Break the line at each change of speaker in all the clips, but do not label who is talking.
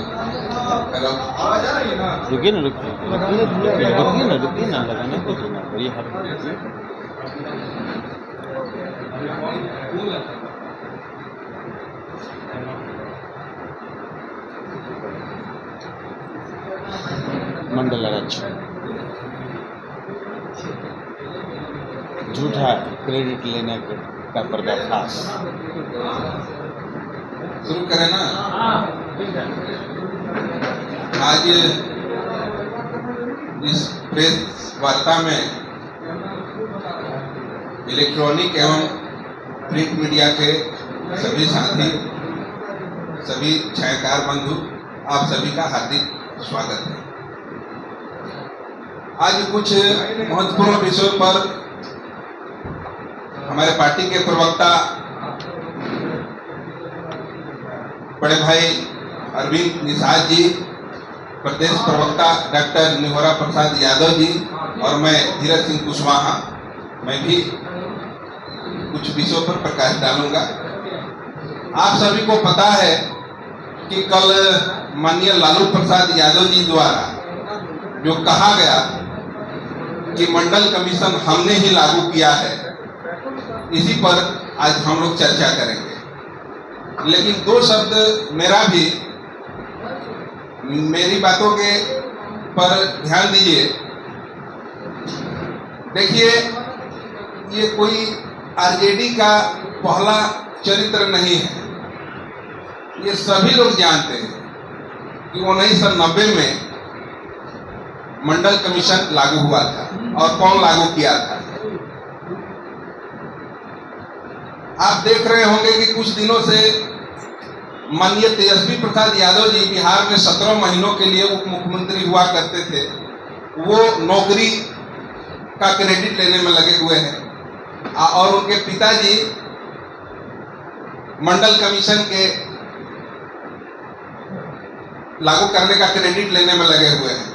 Hello,
रुकिए ना लगाने को देना बड़ी हर मंडल राज झूठा क्रेडिट लेने का पर्दाफाश।
शुरू करें ना। आज इस प्रेस वार्ता में इलेक्ट्रॉनिक एवं प्रिंट मीडिया के सभी साथी, सभी छायाकार बंधु, आप सभी का हार्दिक स्वागत है। आज कुछ महत्वपूर्ण विषयों पर हमारे पार्टी के प्रवक्ता बड़े भाई अरविंद निषाद जी, प्रदेश प्रवक्ता डॉक्टर निहोरा प्रसाद यादव जी और मैं धीरज सिंह कुशवाहा, मैं भी कुछ विषयों पर प्रकाश डालूंगा। आप सभी को पता है कि कल माननीय लालू प्रसाद यादव जी द्वारा जो कहा गया कि मंडल कमीशन हमने ही लागू किया है, इसी पर आज हम लोग चर्चा करेंगे। लेकिन दो शब्द मेरी बातों के पर ध्यान दीजिए। देखिए, ये कोई आरजेडी का पहला चरित्र नहीं है। ये सभी लोग जानते हैं कि 1990 में मंडल कमीशन लागू हुआ था और कौन लागू किया था। आप देख रहे होंगे कि कुछ दिनों से माननीय तेजस्वी प्रसाद यादव जी बिहार में 17 महीनों के लिए उप मुख्यमंत्री हुआ करते थे, वो नौकरी का क्रेडिट लेने में लगे हुए हैं और उनके पिताजी मंडल कमीशन के लागू करने का क्रेडिट लेने में लगे हुए हैं।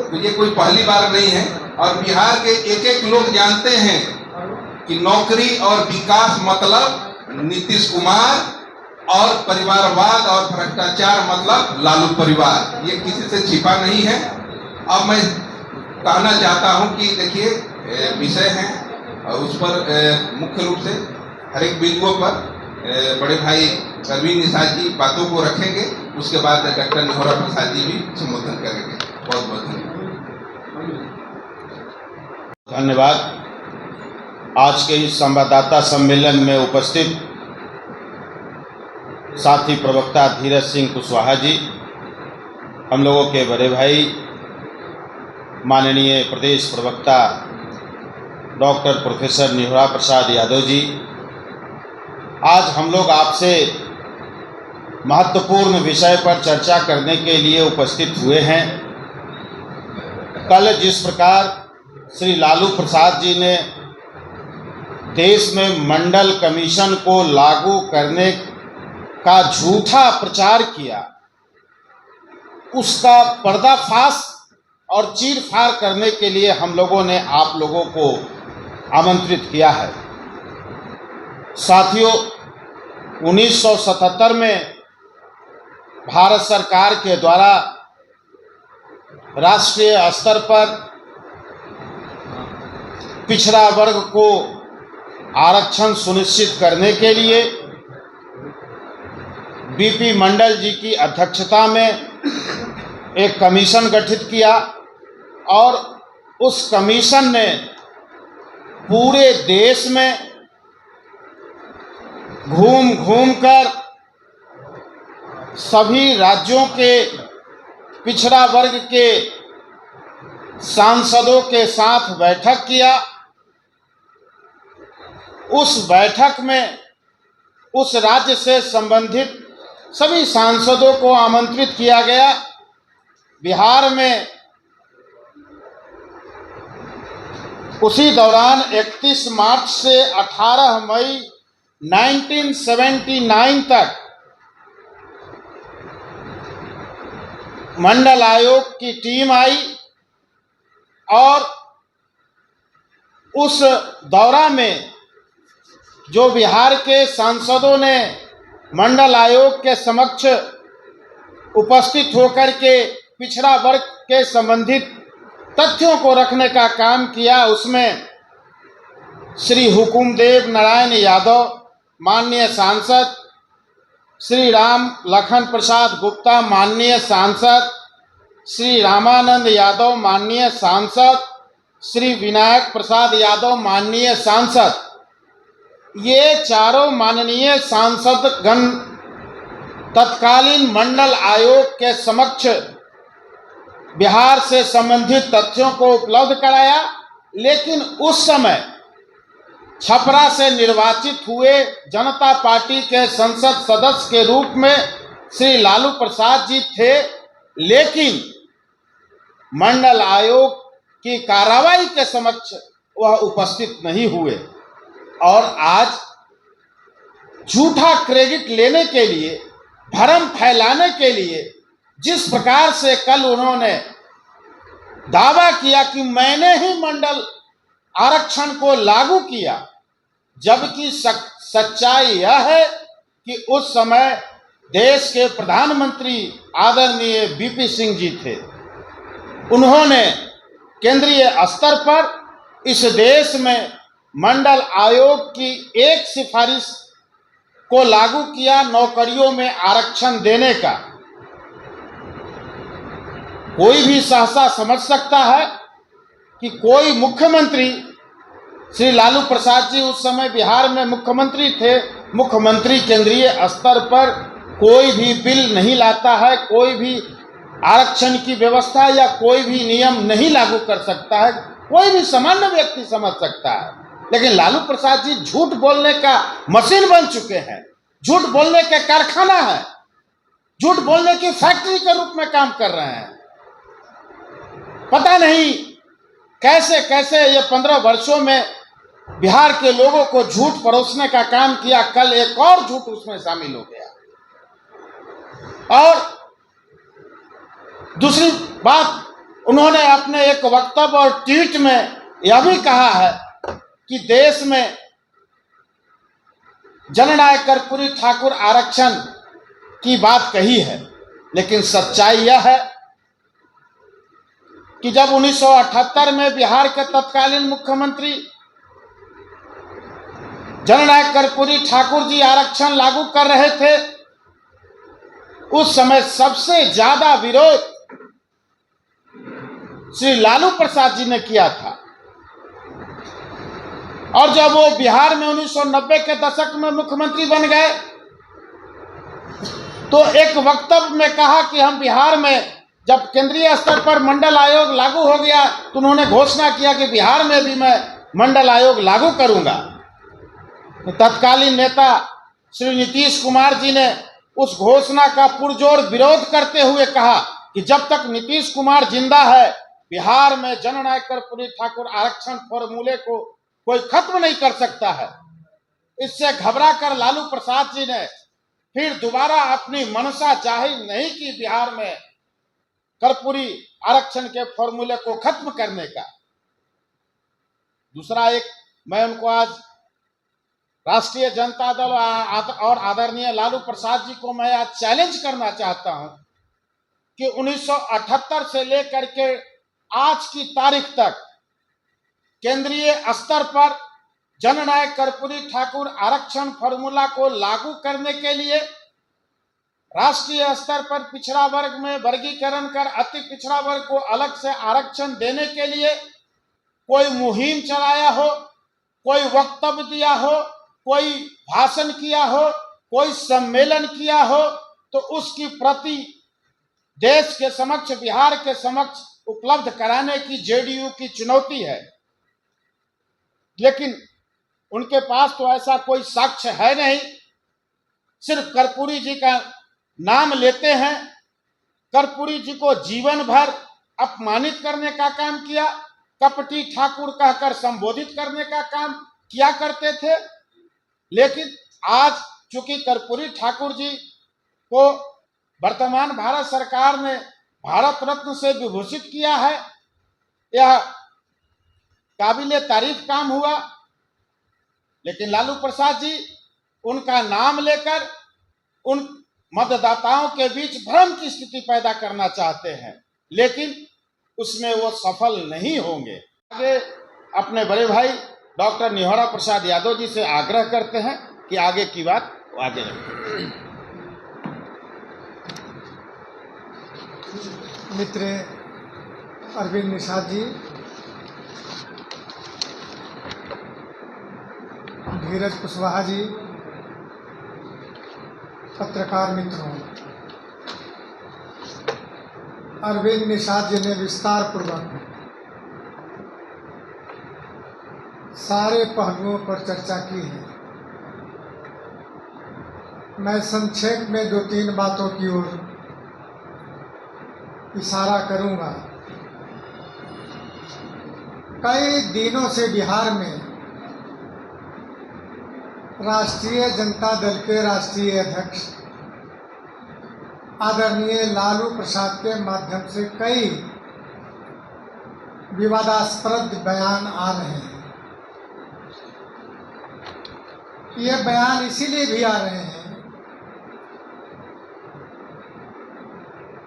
तो ये कोई पहली बार नहीं है और बिहार के एक एक लोग जानते हैं कि नौकरी और विकास मतलब नीतीश कुमार और परिवारवाद और भ्रष्टाचार मतलब लालू परिवार। ये किसी से छिपा नहीं है। अब मैं कहना चाहता हूं कि देखिए, विषय है और उस पर मुख्य रूप से हर एक बिंदुओं पर बड़े भाई अरविंद निषाद जी बातों को रखेंगे, उसके बाद डॉक्टर निहोरा प्रसाद जी भी संबोधन करेंगे। बहुत बहुत
धन्यवाद। आज के इस संवाददाता सम्मेलन में उपस्थित साथी प्रवक्ता धीरज सिंह कुशवाहा जी, हम लोगों के बड़े भाई माननीय प्रदेश प्रवक्ता डॉक्टर प्रोफेसर निहोरा प्रसाद यादव जी, आज हम लोग आपसे महत्वपूर्ण विषय पर चर्चा करने के लिए उपस्थित हुए हैं। कल जिस प्रकार श्री लालू प्रसाद जी ने देश में मंडल कमीशन को लागू करने का झूठा प्रचार किया, उसका पर्दाफाश और चीरफाड़ करने के लिए हम लोगों ने आप लोगों को आमंत्रित किया है। साथियों, 1977 में भारत सरकार के द्वारा राष्ट्रीय स्तर पर पिछड़ा वर्ग को आरक्षण सुनिश्चित करने के लिए बीपी मंडल जी की अध्यक्षता में एक कमीशन गठित किया और उस कमीशन ने पूरे देश में घूम घूम कर सभी राज्यों के पिछड़ा वर्ग के सांसदों के साथ बैठक किया। उस बैठक में उस राज्य से संबंधित सभी सांसदों को आमंत्रित किया गया। बिहार में उसी दौरान 31 मार्च से 18 मई 1979 तक मंडल आयोग की टीम आई और उस दौरा में जो बिहार के सांसदों ने मंडल आयोग के समक्ष उपस्थित होकर के पिछड़ा वर्ग के संबंधित तथ्यों को रखने का काम किया। उसमें श्री हुकुमदेव नारायण यादव माननीय सांसद, श्री राम लखन प्रसाद गुप्ता माननीय सांसद, श्री रामानंद यादव माननीय सांसद, श्री विनायक प्रसाद यादव माननीय सांसद, ये चारों माननीय सांसदगण तत्कालीन मंडल आयोग के समक्ष बिहार से संबंधित तथ्यों को उपलब्ध कराया। लेकिन उस समय छपरा से निर्वाचित हुए जनता पार्टी के संसद सदस्य के रूप में श्री लालू प्रसाद जी थे, लेकिन मंडल आयोग की कार्रवाई के समक्ष वह उपस्थित नहीं हुए। और आज झूठा क्रेडिट लेने के लिए, भ्रम फैलाने के लिए जिस प्रकार से कल उन्होंने दावा किया कि मैंने ही मंडल आरक्षण को लागू किया, जबकि सच्चाई यह है कि उस समय देश के प्रधानमंत्री आदरणीय वीपी सिंह जी थे। उन्होंने केंद्रीय स्तर पर इस देश में मंडल आयोग की एक सिफारिश को लागू किया, नौकरियों में आरक्षण देने का। कोई भी सहसा समझ सकता है कि कोई मुख्यमंत्री, श्री लालू प्रसाद जी उस समय बिहार में मुख्यमंत्री थे, मुख्यमंत्री केंद्रीय स्तर पर कोई भी बिल नहीं लाता है, कोई भी आरक्षण की व्यवस्था या कोई भी नियम नहीं लागू कर सकता है, कोई भी सामान्य व्यक्ति समझ सकता है। लेकिन लालू प्रसाद जी झूठ बोलने का मशीन बन चुके हैं, झूठ बोलने के कारखाना है, झूठ बोलने की फैक्ट्री के रूप में काम कर रहे हैं। पता नहीं कैसे कैसे ये 15 वर्षों में बिहार के लोगों को झूठ परोसने का काम किया। कल एक और झूठ उसमें शामिल हो गया। और दूसरी बात, उन्होंने अपने एक वक्तव्य और ट्वीट में यह भी कहा है कि देश में जननायक कर्पूरी ठाकुर आरक्षण की बात कही है, लेकिन सच्चाई यह है कि जब 1978 में बिहार के तत्कालीन मुख्यमंत्री जननायक कर्पूरी ठाकुर जी आरक्षण लागू कर रहे थे, उस समय सबसे ज्यादा विरोध श्री लालू प्रसाद जी ने किया था। और जब वो बिहार में 1990 के दशक में मुख्यमंत्री बन गए तो एक वक्तव्य में कहा कि हम बिहार में, जब केंद्रीय स्तर पर मंडल आयोग लागू हो गया तो उन्होंने घोषणा किया कि बिहार में भी मैं मंडल आयोग लागू करूंगा। तो तत्कालीन नेता श्री नीतीश कुमार जी ने उस घोषणा का पुरजोर विरोध करते हुए कहा कि जब तक नीतीश कुमार जिंदा है, बिहार में जननायक कर्पूरी ठाकुर आरक्षण फॉर्मूले को कोई खत्म नहीं कर सकता है। इससे घबरा कर लालू प्रसाद जी ने फिर दोबारा अपनी मनसा जाहिर नहीं की बिहार में कर्पूरी आरक्षण के फॉर्मूले को खत्म करने का। दूसरा एक, मैं उनको आज राष्ट्रीय जनता दल और आदरणीय लालू प्रसाद जी को मैं आज चैलेंज करना चाहता हूं कि 1978 से लेकर के आज की तारीख तक केंद्रीय स्तर पर जननायक कर्पूरी ठाकुर आरक्षण फॉर्मूला को लागू करने के लिए राष्ट्रीय स्तर पर पिछड़ा वर्ग में वर्गीकरण कर अति पिछड़ा वर्ग को अलग से आरक्षण देने के लिए कोई मुहिम चलाया हो, कोई वक्तव्य दिया हो, कोई भाषण किया हो, कोई सम्मेलन किया हो, तो उसकी प्रति देश के समक्ष, बिहार के समक्ष उपलब्ध कराने की जेडीयू की चुनौती है। लेकिन उनके पास तो ऐसा कोई साक्ष्य है नहीं, सिर्फ कर्पूरी जी का नाम लेते हैं। कर्पूरी जी को जीवन भर अपमानित करने का काम किया, कपटी ठाकुर कहकर संबोधित करने का काम किया करते थे। लेकिन आज चूंकि कर्पूरी ठाकुर जी को वर्तमान भारत सरकार ने भारत रत्न से विभूषित किया है, यह काबिले तारीफ काम हुआ। लेकिन लालू प्रसाद जी उनका नाम लेकर मतदाताओं के बीच भ्रम की स्थिति पैदा करना चाहते हैं, लेकिन उसमें वो सफल नहीं होंगे। आगे अपने बड़े भाई डॉक्टर निहोरा प्रसाद यादव जी से आग्रह करते हैं कि आगे की बात वो आगे रखें।
मित्र अरविंद निषाद जी, धीरज कुशवाहा जी, पत्रकार मित्रों, अरविंद निषाद जी ने विस्तार पूर्वक सारे पहलुओं पर चर्चा की है। मैं संक्षेप में 2-3 बातों की ओर इशारा करूंगा। कई दिनों से बिहार में राष्ट्रीय जनता दल के राष्ट्रीय अध्यक्ष आदरणीय लालू प्रसाद के माध्यम से कई विवादास्पद बयान आ रहे हैं। ये बयान इसीलिए भी आ रहे हैं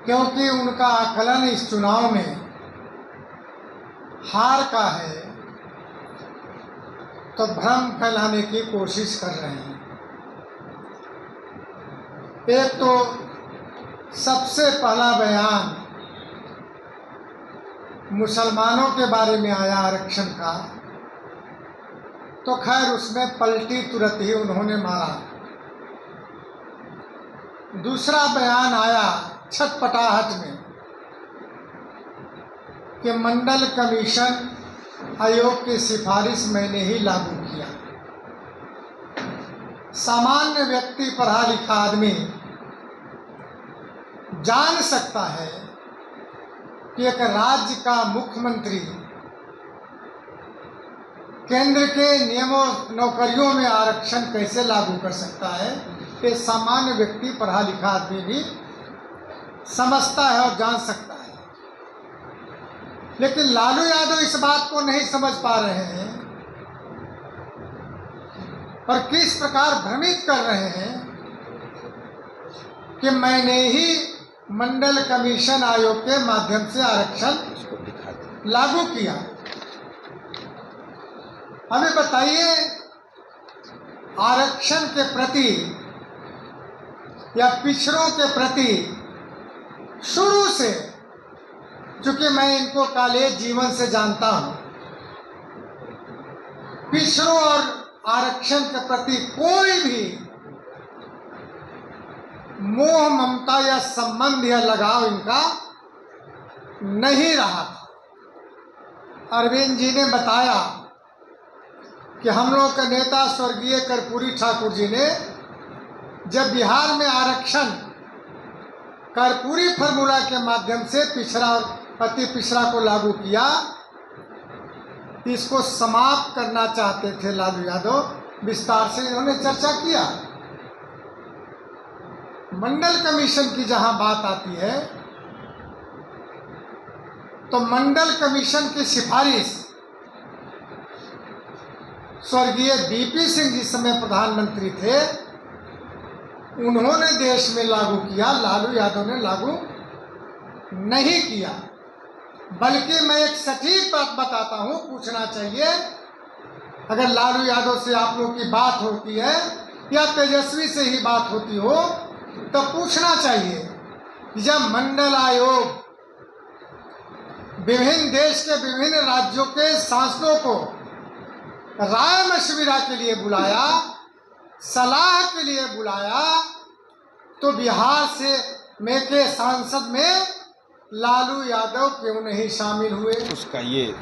क्योंकि उनका आकलन इस चुनाव में हार का है, तो भ्रम फैलाने की कोशिश कर रहे हैं। एक तो सबसे पहला बयान मुसलमानों के बारे में आया आरक्षण का, तो खैर उसमें पलटी तुरंत ही उन्होंने मारा। दूसरा बयान आया छटपटाहट में कि मंडल कमीशन आयोग की सिफारिश मैंने ही लागू किया। सामान्य व्यक्ति, पढ़ा लिखा आदमी जान सकता है कि एक राज्य का मुख्यमंत्री केंद्र के नियमों नौकरियों में आरक्षण कैसे लागू कर सकता है। ये सामान्य व्यक्ति, पढ़ा लिखा आदमी भी समझता है और जान सकता है। लेकिन लालू यादव इस बात को नहीं समझ पा रहे हैं और किस प्रकार भ्रमित कर रहे हैं कि मैंने ही मंडल कमीशन आयोग के माध्यम से आरक्षण लागू किया। हमें बताइए, आरक्षण के प्रति या पिछड़ों के प्रति शुरू से, चूंकि मैं इनको कॉलेज जीवन से जानता हूं, पिछड़ों और आरक्षण के प्रति कोई भी मोह ममता या संबंध या लगाव इनका नहीं रहा था। अरविंद जी ने बताया कि हम लोग का नेता स्वर्गीय कर्पूरी ठाकुर जी ने जब बिहार में आरक्षण कर्पूरी फार्मूला के माध्यम से पिछड़ा और अति पिछड़ा को लागू किया, इसको समाप्त करना चाहते थे लालू यादव। विस्तार से इन्होंने चर्चा किया। मंडल कमीशन की जहां बात आती है, तो मंडल कमीशन की सिफारिश स्वर्गीय बीपी सिंह जिस समय प्रधानमंत्री थे, उन्होंने देश में लागू किया। लालू यादव ने लागू नहीं किया। बल्कि मैं एक सटीक बात बताता हूं, पूछना चाहिए, अगर लालू यादव से आप लोगों की बात होती है या तेजस्वी से ही बात होती हो, तो पूछना चाहिए कि जब मंडल आयोग विभिन्न देश के विभिन्न राज्यों के सांसदों को राय मशविरा के लिए बुलाया, सलाह के लिए बुलाया, तो बिहार से में के सांसद में लालू यादव क्यों नहीं शामिल हुए?
उसका ये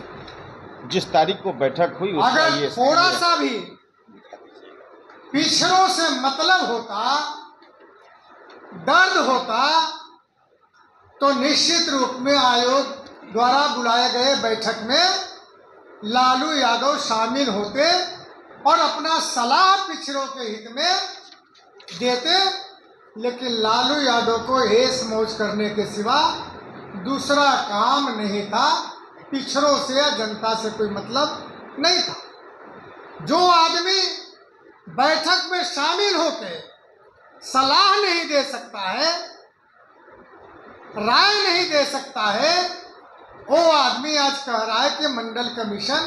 जिस तारीख को बैठक हुई, उसका
अगर
ये
थोड़ा सा भी पिछड़ों से मतलब होता, दर्द होता, तो निश्चित रूप में आयोग द्वारा बुलाए गए बैठक में लालू यादव शामिल होते और अपना सलाह पिछड़ों के हित में देते। लेकिन लालू यादव को ऐश मौज करने के सिवा दूसरा काम नहीं था। पिछड़ों से या जनता से कोई मतलब नहीं था। जो आदमी बैठक में शामिल होकर सलाह नहीं दे सकता है, राय नहीं दे सकता है, वो आदमी आज कह रहा है कि मंडल कमीशन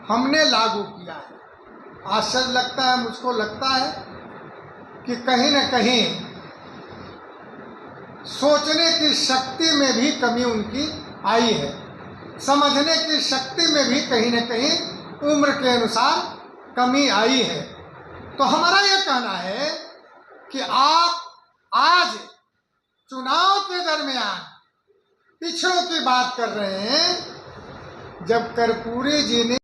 हमने लागू किया है। आश्चर्य लगता है, मुझको लगता है कि कहीं न कहीं सोचने की शक्ति में भी कमी उनकी आई है, समझने की शक्ति में भी कहीं न कहीं उम्र के अनुसार कमी आई है। तो हमारा यह कहना है कि आप आज चुनाव के दरमियान पिछड़ों की बात कर रहे हैं, जब कर्पूरी जी ने